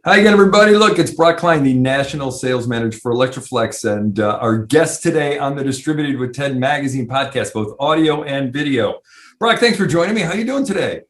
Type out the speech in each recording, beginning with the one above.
Hi again, everybody. Look, it's Brock Klein, the National Sales Manager for Electri-Flex, and our guest today on the Distributed with TED magazine podcast, both audio and video. Brock, thanks for joining me. How are you doing today?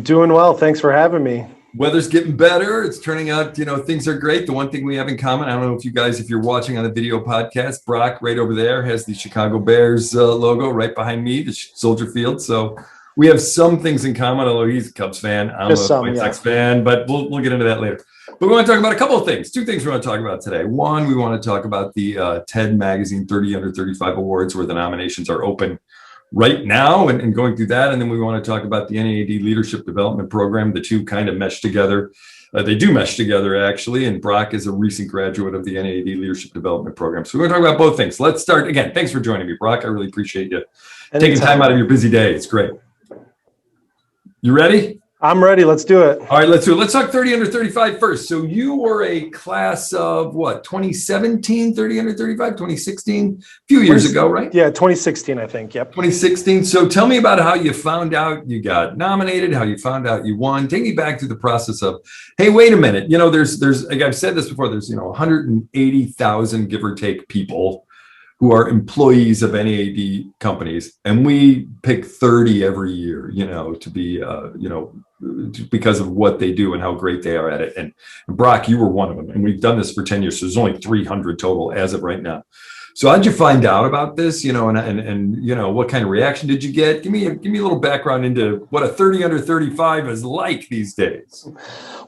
Doing well. Thanks for having me. Weather's getting better. It's turning out, things are great. The one thing we have in common, I don't know if you're watching on the video podcast, Brock right over there has the Chicago Bears logo right behind me, the Soldier Field. So we have some things in common, although he's a Cubs fan. I'm a White Sox fan, but we'll get into that later. But we want to talk about a couple of things. Two things we want to talk about today. One, we want to talk about the TED Magazine 30 Under 35 Awards, where the nominations are open right now and going through that. And then we want to talk about the NAED Leadership Development Program. The two kind of mesh together. They do mesh together, actually. And Brock is a recent graduate of the NAED Leadership Development Program. So we're going to talk about both things. Let's start. Again, thanks for joining me, Brock. I really appreciate you taking time out of your busy day. It's great. You ready? I'm ready. Let's do it. All right, let's do it. Let's talk 30 under 35 first. So you were a class of what, 2017, 30 under 35, 2016, a few years ago, right? Yeah, 2016, I think. Yep. 2016. So tell me about how you found out you got nominated, how you found out you won. Take me back to the process of, hey, wait a minute. There's like I've said this before, there's, 180,000 give or take people who are employees of NAED companies, and we pick 30 every year, to be, because of what they do and how great they are at it. And Brock, you were one of them, and we've done this for 10 years. So there's only 300 total as of right now. So how'd you find out about this, and what kind of reaction did you get? Give me a little background into what a 30 under 35 is like these days.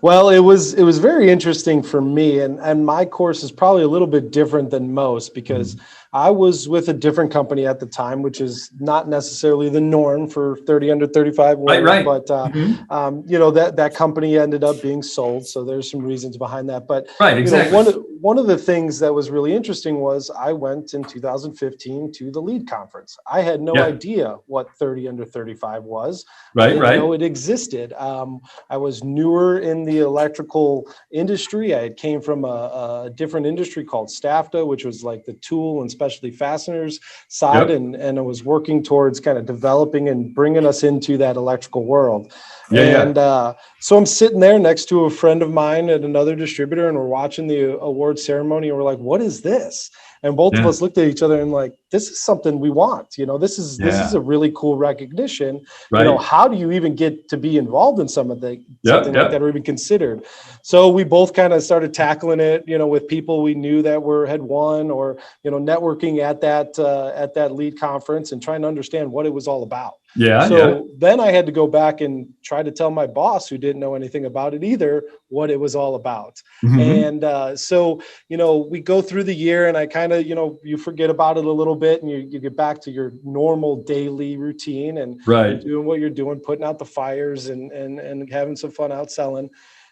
Well, it was very interesting for me, and my course is probably a little bit different than most because I was with a different company at the time, which is not necessarily the norm for 30 under 35 women, right. But that company ended up being sold, so there's some reasons behind that. But right, exactly. One of the things that was really interesting was I went in 2015 to the LEAD conference. I had no idea what 30 under 35 was. I didn't know it existed. I was newer in the electrical industry. I came from a different industry called STAFTA, which was like the tool and specialty fasteners side, and I was working towards kind of developing and bringing us into that electrical world. So I'm sitting there next to a friend of mine at another distributor, and we're watching the award ceremony, and we're like, what is this? And both of us looked at each other and like, this is something we want. This is a really cool recognition. Right. How do you even get to be involved in something like that or even considered? So we both kind of started tackling it, with people we knew that had won, or networking at that LEAD conference and trying to understand what it was all about. Then I had to go back and try to tell my boss, who didn't know anything about it either, what it was all about. And so we go through the year, and I kind of, you forget about it a little bit, and you get back to your normal daily routine and doing what you're doing, putting out the fires and having some fun out selling.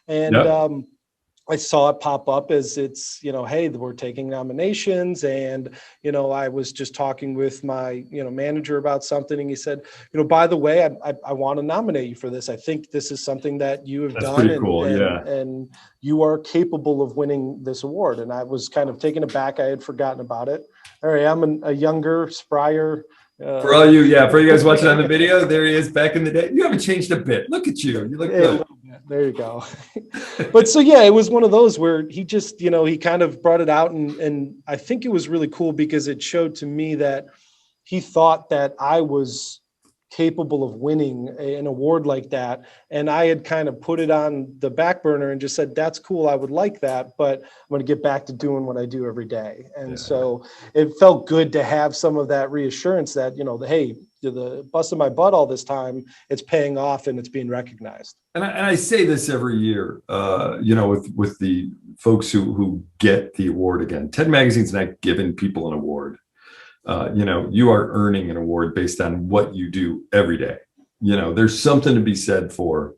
And I saw it pop up as it's, hey, we're taking nominations. And, I was just talking with my, manager about something. And he said, by the way, I want to nominate you for this. I think this is something that you have done. Pretty cool. And you are capable of winning this award. And I was kind of taken aback. I had forgotten about it. All right, I'm a younger, sprier. For you guys watching on the video, there he is back in the day. You haven't changed a bit. Look at you. You look good. There you go. But so, it was one of those where he just, he kind of brought it out. And I think it was really cool because it showed to me that he thought that I was capable of winning an award like that. And I had kind of put it on the back burner and just said, that's cool. I would like that, but I'm going to get back to doing what I do every day. And so it felt good to have some of that reassurance that, hey, the busting my butt all this time, it's paying off and it's being recognized. And I say this every year, with the folks who get the award again. TED Magazine's not giving people an award. You are earning an award based on what you do every day. There's something to be said for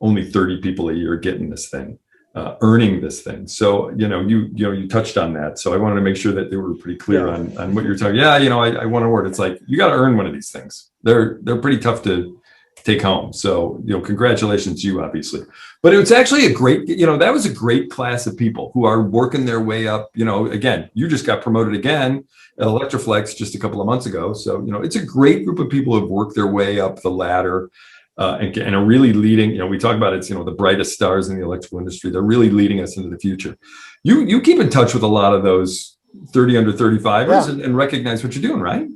only 30 people a year getting this thing, earning this thing. So, you touched on that. So I wanted to make sure that they were pretty clear on what you're talking. I won an award. It's like, you got to earn one of these things. They're pretty tough to take home. So, congratulations to you, obviously. But it was actually a great, that was a great class of people who are working their way up. Again, you just got promoted again at Electri-Flex just a couple of months ago. So, it's a great group of people who have worked their way up the ladder. and are really leading. We talk about it's the brightest stars in the electrical industry. They're really leading us into the future. You keep in touch with a lot of those 30 under 35ers and recognize what you're doing, right?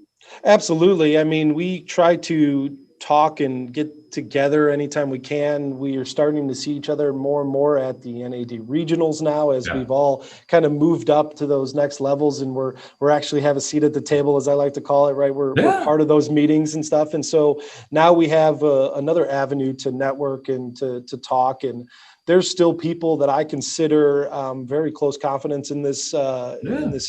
Absolutely. I mean, we try to talk and get together anytime we can. We are starting to see each other more and more at the NAED regionals now, as we've all kind of moved up to those next levels, and we're actually have a seat at the table, as I like to call it, right? We're part of those meetings and stuff. And so now we have another avenue to network and to talk. And there's still people that I consider very close confidence in this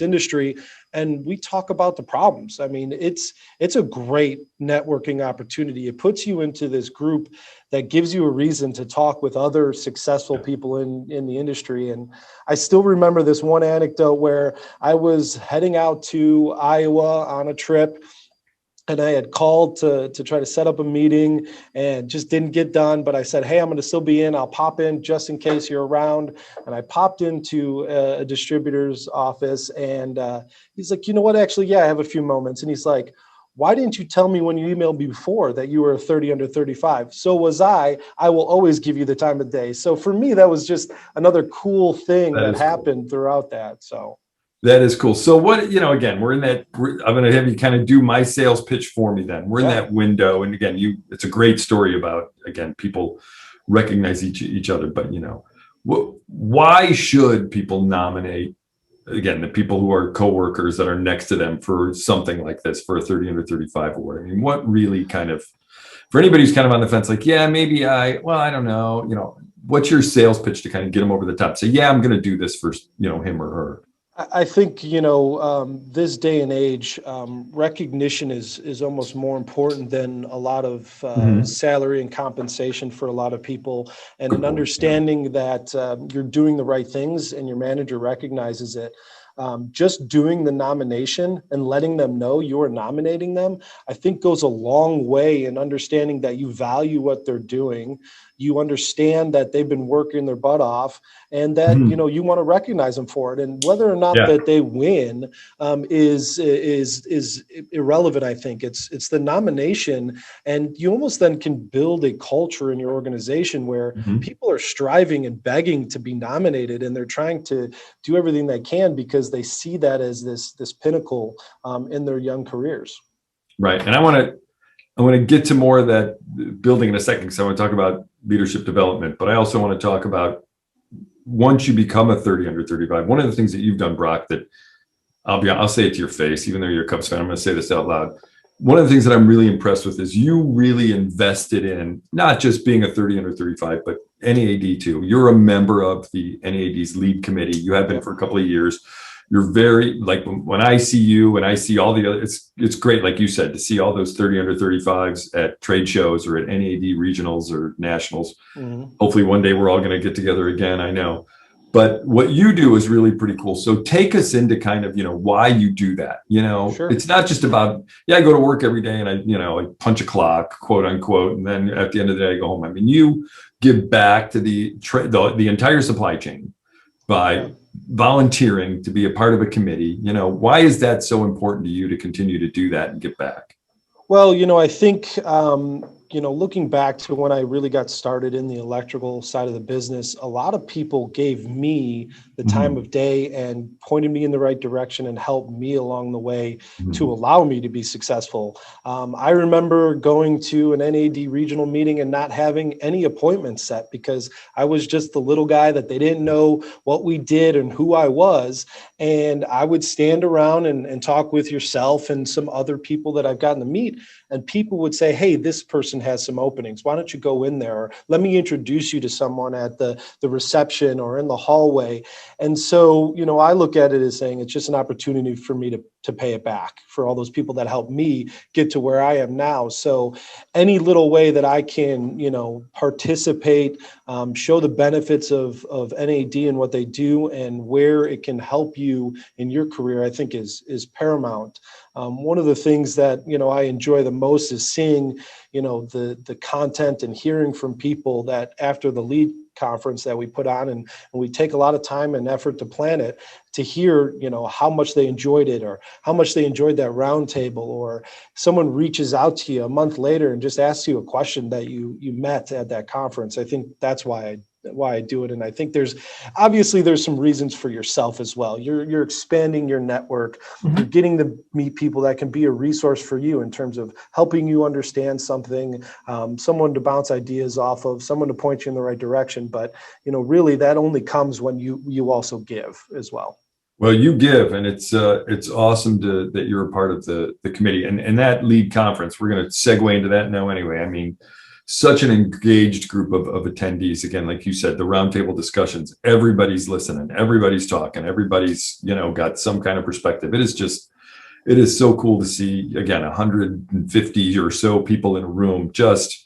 industry, and we talk about the problems. I mean, it's a great networking opportunity. It puts you into this group that gives you a reason to talk with other successful people in the industry. And I still remember this one anecdote where I was heading out to Iowa on a trip, and I had called to try to set up a meeting and just didn't get done. But I said, hey, I'm going to still be in. I'll pop in just in case you're around. And I popped into a distributor's office, and he's like, you know what, actually, I have a few moments. And he's like, why didn't you tell me when you emailed me before that you were a 30 under 35? So was I will always give you the time of day. So for me, that was just another cool thing that happened throughout that. So. That is cool. So what, again, I'm going to have you kind of do my sales pitch for me then. We're in that window. And again, it's a great story about, again, people recognize each other, but why should people nominate, again, the people who are coworkers that are next to them for something like this, for a 30 under 35 award? I mean, what really kind of, for anybody who's kind of on the fence, like, maybe I don't know, what's your sales pitch to kind of get them over the top? Say, I'm going to do this for, him or her. I think, this day and age, recognition is almost more important than a lot of salary and compensation for a lot of people, and an understanding that you're doing the right things and your manager recognizes it. Just doing the nomination and letting them know you're nominating them, I think goes a long way in understanding that you value what they're doing. You understand that they've been working their butt off, and that, you want to recognize them for it. And whether or not that they win is irrelevant. I think it's the nomination, and you almost then can build a culture in your organization where people are striving and begging to be nominated, and they're trying to do everything they can because they see that as this pinnacle in their young careers. Right. And I want to get to more of that building in a second, because I want to talk about leadership development, but I also want to talk about once you become a 30 under 35, one of the things that you've done, Brock, that I'll say it to your face, even though you're a Cubs fan, I'm going to say this out loud. One of the things that I'm really impressed with is you really invested in not just being a 30 under 35, but NAED too. You're a member of the NAED's lead committee. You have been for a couple of years. You're very, like, when I see you and I see all the other, it's great, like you said, to see all those 30 under 35s at trade shows or at NAED regionals or nationals. Hopefully one day we're all going to get together again, I know. But what you do is really pretty cool. So take us into kind of, why you do that. It's not just about, I go to work every day and I punch a clock, quote unquote, and then at the end of the day I go home. I mean, you give back to the entire supply chain by volunteering to be a part of a committee. Why is that so important to you to continue to do that and give back? Well, I think, looking back to when I really got started in the electrical side of the business, a lot of people gave me the time of day and pointed me in the right direction and helped me along the way to allow me to be successful. I remember going to an NAED regional meeting and not having any appointments set because I was just the little guy that they didn't know what we did and who I was. And I would stand around and talk with yourself and some other people that I've gotten to meet. And people would say, hey, this person has some openings. Why don't you go in there? Or let me introduce you to someone at the reception or in the hallway. And so, I look at it as saying it's just an opportunity for me to pay it back for all those people that helped me get to where I am now. So any little way that I can, participate, show the benefits of NAD and what they do and where it can help you in your career, I think is paramount. One of the things that, I enjoy the most is seeing, the content and hearing from people that after the lead conference that we put on, and we take a lot of time and effort to plan it, to hear, how much they enjoyed it, or how much they enjoyed that roundtable, or someone reaches out to you a month later and just asks you a question that you met at that conference. I think that's why I do it. And I think there's some reasons for yourself as well. You're expanding your network. You're getting to meet people that can be a resource for you in terms of helping you understand something, someone to bounce ideas off of, someone to point you in the right direction. But, really that only comes when you also give as well. Well, you give, and it's awesome that you're a part of the committee and that lead conference. We're going to segue into that now anyway. I mean, such an engaged group of attendees. Again, like you said, the roundtable discussions, everybody's listening, everybody's talking, everybody's, got some kind of perspective. It is so cool to see, again, 150 or so people in a room, just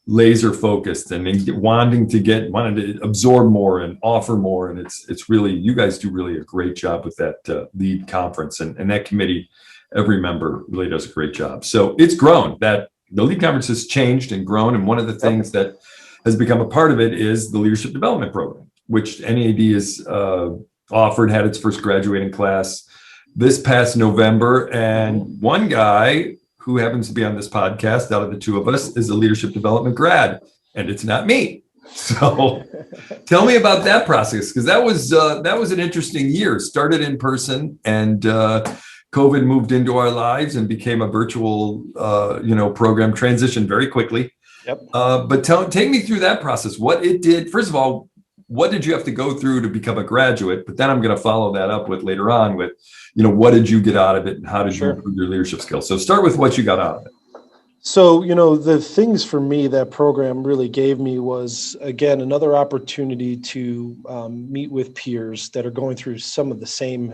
laser focused and wanting to absorb more and offer more. And it's really, you guys do really a great job with that lead conference, and that committee, every member really does a great job. So it's grown. That the lead conference has changed and grown. And one of the things that has become a part of it is the leadership development program, which NAED has offered, had its first graduating class this past November. And one guy who happens to be on this podcast out of the two of us is a leadership development grad, and it's not me. So tell me about that process, because that was an interesting year. Started in person, and COVID moved into our lives and became a virtual, program, transitioned very quickly. Yep. But take me through that process. What it did. First of all, what did you have to go through to become a graduate? But then I'm going to follow that up with later on with, what did you get out of it, and how did you improve your leadership skills? So start with what you got out of it. So, the things for me that program really gave me was, again, another opportunity to meet with peers that are going through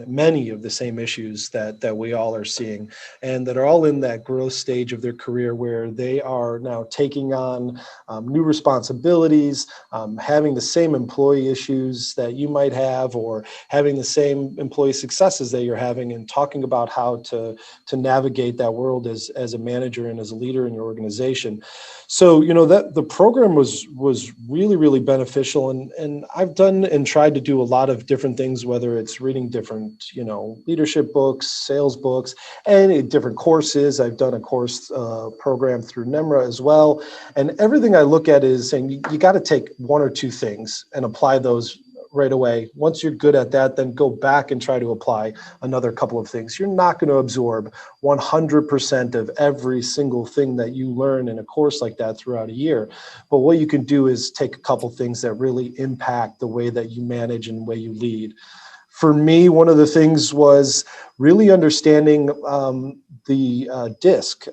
many of the same issues that we all are seeing, and that are all in that growth stage of their career where they are now taking on new responsibilities, having the same employee issues that you might have, or having the same employee successes that you're having, and talking about how to navigate that world as a manager and as a leader in your organization. So, that the program was really, really beneficial. And I've done and tried to do a lot of different things, whether it's reading different, leadership books, sales books, and different courses. I've done a course program through NEMRA as well. And everything I look at is saying you got to take one or two things and apply those right away. Once you're good at that, then go back and try to apply another couple of things. You're not going to absorb 100% of every single thing that you learn in a course like that throughout a year. But what you can do is take a couple things that really impact the way that you manage and the way you lead. For me, one of the things was really understanding the DISC,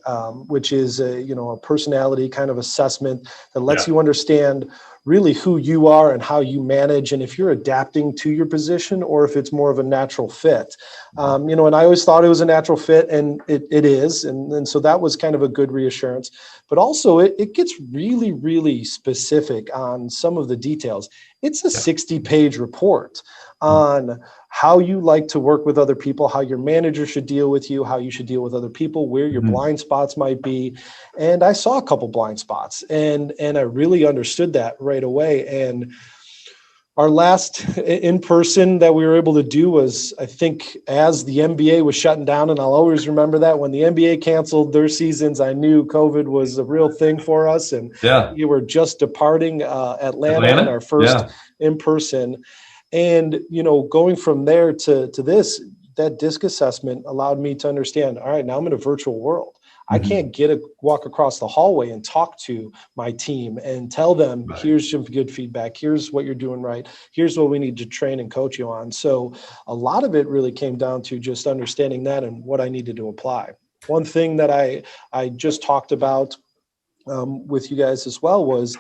which is a personality kind of assessment that lets you understand really who you are and how you manage, and if you're adapting to your position or if it's more of a natural fit. And I always thought it was a natural fit, and it is. And so that was kind of a good reassurance. But also it gets really, really specific on some of the details. It's a 60-page report on how you like to work with other people, how your manager should deal with you, how you should deal with other people, where your blind spots might be. And I saw a couple blind spots, and I really understood that right away. And our last in-person that we were able to do was, I think, as the NBA was shutting down, and I'll always remember that when the NBA canceled their seasons, I knew COVID was a real thing for us. And we were just departing Atlanta, our first in-person. And, going from there to this, that DISC assessment allowed me to understand, all right, now I'm in a virtual world. I can't walk across the hallway and talk to my team and tell them, here's some good feedback. Here's what you're doing right. Here's what we need to train and coach you on. So a lot of it really came down to just understanding that and what I needed to apply. One thing that I just talked about with you guys as well was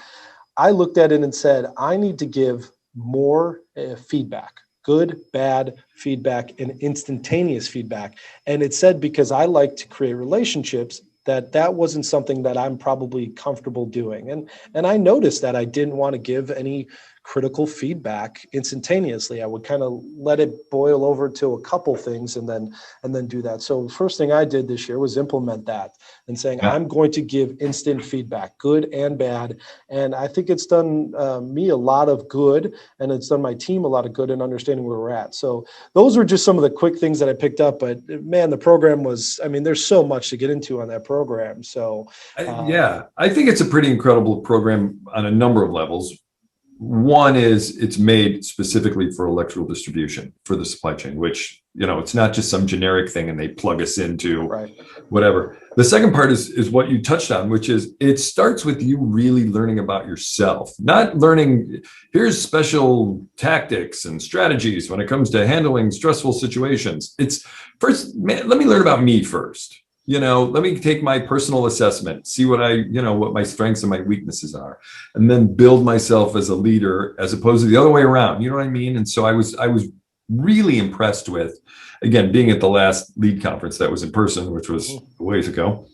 I looked at it and said, I need to give more feedback. Good, bad feedback, and instantaneous feedback. And it said, because I like to create relationships, that wasn't something that I'm probably comfortable doing. And I noticed that I didn't want to give any critical feedback instantaneously. I would kind of let it boil over to a couple things and then do that. So first thing I did this year was implement that and saying, I'm going to give instant feedback, good and bad. And I think it's done me a lot of good, and it's done my team a lot of good in understanding where we're at. So those were just some of the quick things that I picked up. But man, the program was, I mean, there's so much to get into on that program. So yeah, I think it's a pretty incredible program on a number of levels. One is it's made specifically for electrical distribution for the supply chain, which, you know, it's not just some generic thing and they plug us into whatever. The second part is what you touched on, which is it starts with you really learning about yourself, not learning, here's special tactics and strategies when it comes to handling stressful situations. It's first, man, let me learn about me first. You know, let me take my personal assessment, see what what my strengths and my weaknesses are, and then build myself as a leader as opposed to the other way around. You know what I mean? And so I was really impressed with, again, being at the last LEAD conference that was in person, which was a ways ago,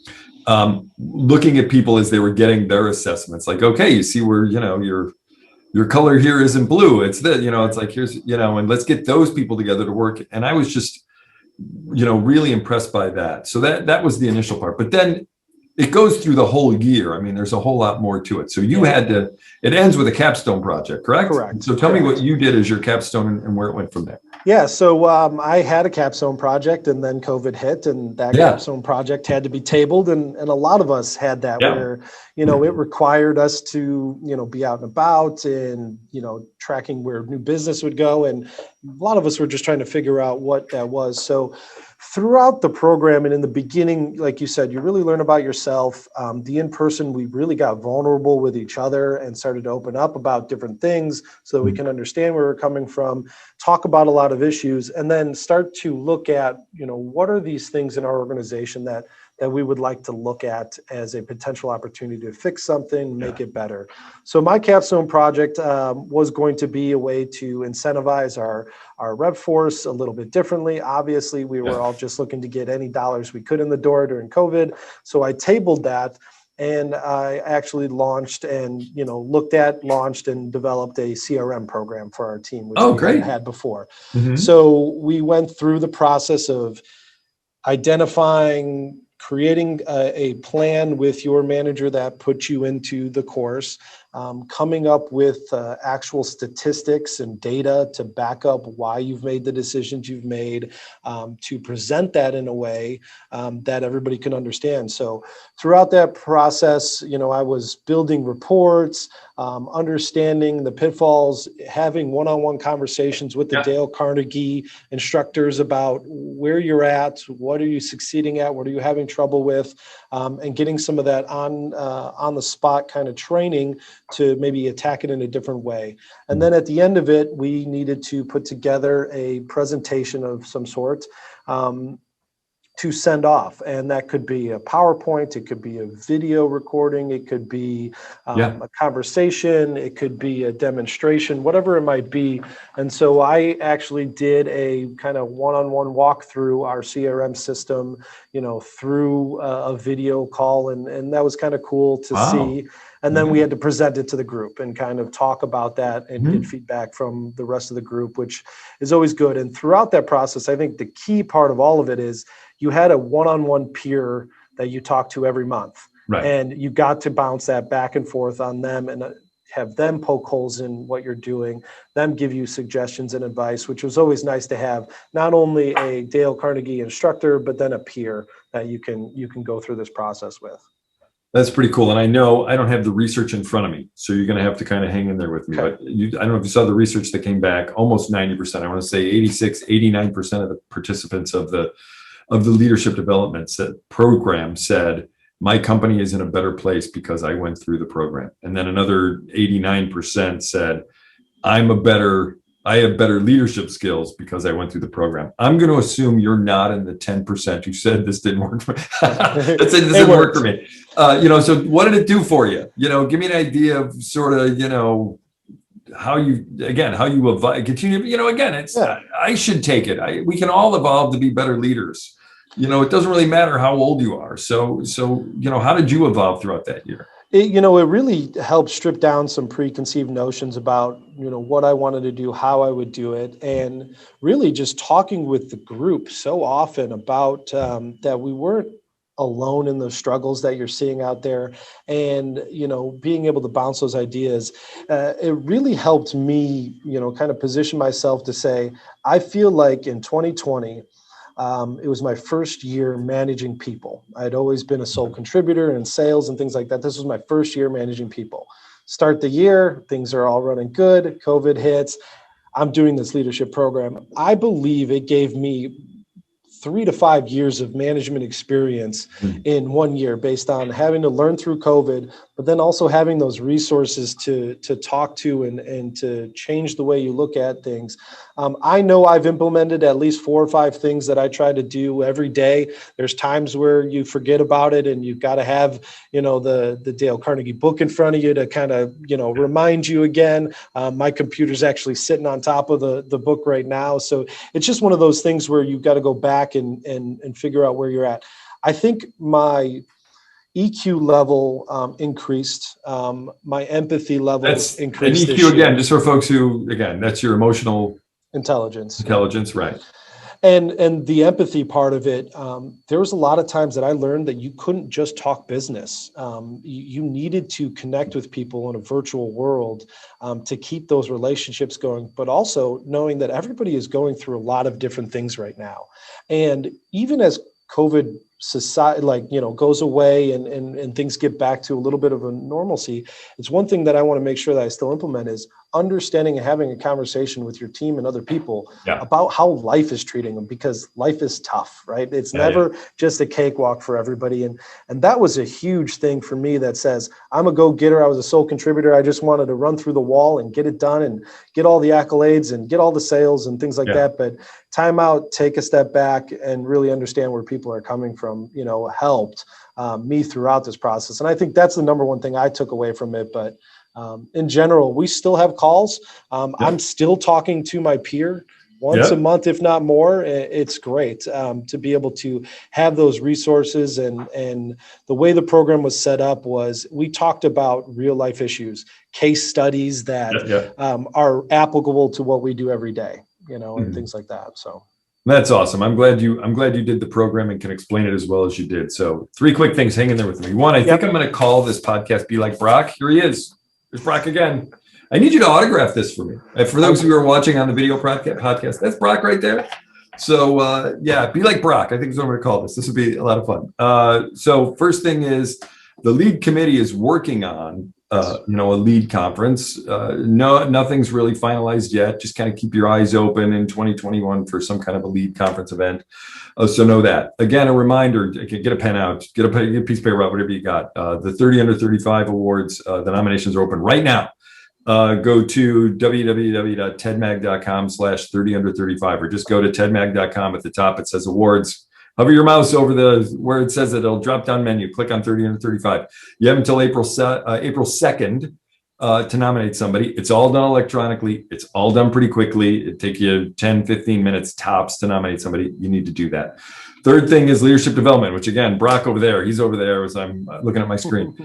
looking at people as they were getting their assessments, like, okay, you see where, your color here isn't blue. It's that, it's like, here's, and let's get those people together to work. And I was just, really impressed by that. So that was the initial part, but then it goes through the whole year. I mean, there's a whole lot more to it. So you had to, it ends with a capstone project, correct? Correct. So tell me what you did as your capstone and where it went from there. Yeah, so I had a capstone project and then COVID hit and that capstone project had to be tabled. And a lot of us had that where, it required us to, be out and about and, tracking where new business would go. And a lot of us were just trying to figure out what that was. So throughout the program and in the beginning, like you said, you really learn about yourself. The in-person, we really got vulnerable with each other and started to open up about different things so that we can understand where we're coming from, talk about a lot of issues, and then start to look at, what are these things in our organization that we would like to look at as a potential opportunity to fix something, make it better. So my capstone project was going to be a way to incentivize our rep force a little bit differently. Obviously, we were all just looking to get any dollars we could in the door during COVID. So I tabled that and I actually launched and, launched and developed a CRM program for our team, which we hadn't had before. So we went through the process of identifying, creating a plan with your manager that puts you into the course, coming up with actual statistics and data to back up why you've made the decisions you've made, to present that in a way that everybody can understand. So throughout that process, I was building reports, understanding the pitfalls, having one-on-one conversations with the Dale Carnegie instructors about where you're at, what are you succeeding at, what are you having trouble with, and getting some of that on the spot kind of training to maybe attack it in a different way. And then at the end of it, we needed to put together a presentation of some sort to send off. And that could be a PowerPoint, it could be a video recording, it could be a conversation, it could be a demonstration, whatever it might be. And so I actually did a kind of one-on-one walk through our CRM system, through a video call. And that was kind of cool to see. And then we had to present it to the group and kind of talk about that and get feedback from the rest of the group, which is always good. And throughout that process, I think the key part of all of it is you had a one-on-one peer that you talk to every month. And you got to bounce that back and forth on them and have them poke holes in what you're doing, them give you suggestions and advice, which was always nice to have not only a Dale Carnegie instructor, but then a peer that you can go through this process with. That's pretty cool. And I know I don't have the research in front of me, so you're going to have to kind of hang in there with me. But I don't know if you saw the research that came back, almost 90%. I want to say 86, 89% of the participants of the leadership development program said, my company is in a better place because I went through the program. And then another 89% said, I have better leadership skills because I went through the program. I'm going to assume you're not in the 10% who said this didn't work for me. This didn't work for me. So what did it do for you? Give me an idea of sort of, how you continue, again, I should take it. We can all evolve to be better leaders. It doesn't really matter how old you are. So, how did you evolve throughout that year? It really helped strip down some preconceived notions about, what I wanted to do, how I would do it, and really just talking with the group so often about that we weren't alone in the struggles that you're seeing out there, and being able to bounce those ideas. It really helped me, kind of position myself to say, I feel like in 2020, it was my first year managing people. I'd always been a sole contributor in sales and things like that. This was my first year managing people. Start the year, things are all running good. COVID hits. I'm doing this leadership program. I believe it gave me 3 to 5 years of management experience in 1 year, based on having to learn through COVID, but then also having those resources to talk to and to change the way you look at things. I know I've implemented at least 4 or 5 things that I try to do every day. There's times where you forget about it, and you've got to have, the Dale Carnegie book in front of you to kind of, remind you again. My computer's actually sitting on top of the book right now. So it's just one of those things where you've got to go back and figure out where you're at. I think my EQ level increased. My empathy level increased. And EQ, again, just for folks who, again, that's your emotional intelligence, right? And the empathy part of it, there was a lot of times that I learned that you couldn't just talk business. You needed to connect with people in a virtual world to keep those relationships going, but also knowing that everybody is going through a lot of different things right now. And even as COVID society, goes away and things get back to a little bit of a normalcy, it's one thing that I want to make sure that I still implement is understanding and having a conversation with your team and other people about how life is treating them, because life is tough, right? It's never just a cakewalk for everybody. And that was a huge thing for me that says, I'm a go-getter. I was a sole contributor. I just wanted to run through the wall and get it done and get all the accolades and get all the sales and things like that. But time out, take a step back and really understand where people are coming from, helped me throughout this process. And I think that's the number one thing I took away from it. But in general, we still have calls. I'm still talking to my peer once a month, if not more. It's great to be able to have those resources. And the way the program was set up was we talked about real life issues, case studies that are applicable to what we do every day, and things like that. So that's awesome. I'm glad you did the program and can explain it as well as you did. So 3 quick things. Hang in there with me. One, I think I'm going to call this podcast Be Like Brock. Here he is. There's Brock again. I need you to autograph this for me. For those who are watching on the video podcast, that's Brock right there. So Be Like Brock. I think is what I'm going to call this. This would be a lot of fun. So first thing is the lead committee is working on a lead conference. Nothing's really finalized yet. Just kind of keep your eyes open in 2021 for some kind of a lead conference event. So know that. Again, a reminder, get a pen out, get a piece of paper out, whatever you got. The 30 under 35 awards, the nominations are open right now. Go to www.tedmag.com/30 under 35, or just go to tedmag.com. At the top, it says awards. Hover your mouse over where it says it'll drop down menu, click on 30 under 35. You have until April 2nd to nominate somebody. It's all done electronically. It's all done pretty quickly. It'd take you 10, 15 minutes tops to nominate somebody. You need to do that. Third thing is leadership development, which again, Brock over there, he's over there as I'm looking at my screen.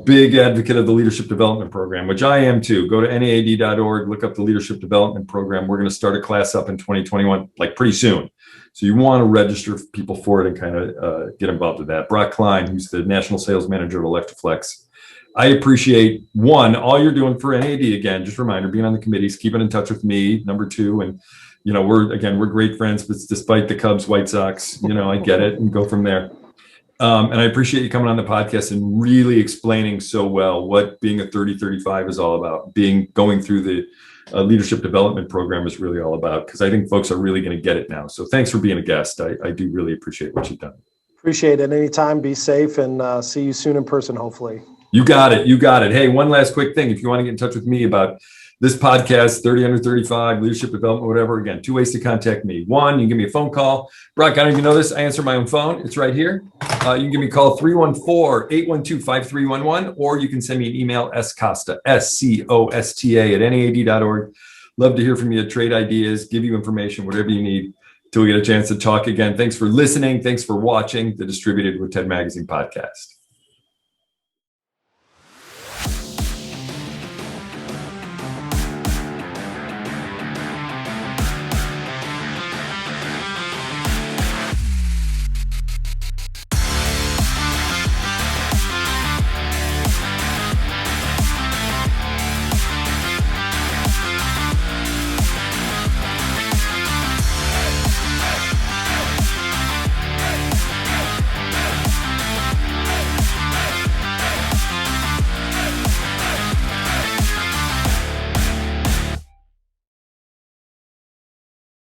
Big advocate of the leadership development program, which I am too. Go to NAED.org, look up the leadership development program. We're going to start a class up in 2021, like pretty soon. So you want to register people for it and kind of get involved with that. Brock Klein, who's the national sales manager of Electri-Flex. I appreciate, one, all you're doing for NAED. Again, just a reminder, being on the committees, keeping in touch with me. Number 2, and we're great friends, but despite the Cubs, White Sox, I get it and go from there. And I appreciate you coming on the podcast and really explaining so well what being a 30-35 is all about. Going through the leadership development program is really all about, because I think folks are really going to get it now. So thanks for being a guest. I do really appreciate what you've done. Appreciate it. Anytime. Be safe, and see you soon in person, hopefully. You got it. Hey, one last quick thing. If you want to get in touch with me about this podcast, 30 under 35, leadership development, whatever, again, 2 ways to contact me. One, you can give me a phone call. Brock, I don't even know this. I answer my own phone. It's right here. You can give me a call, 314-812-5311, or you can send me an email, scosta, SCOSTA @NAED.org. Love to hear from you, trade ideas, give you information, whatever you need, till we get a chance to talk again. Thanks for listening. Thanks for watching the Distributed with Ted Magazine podcast.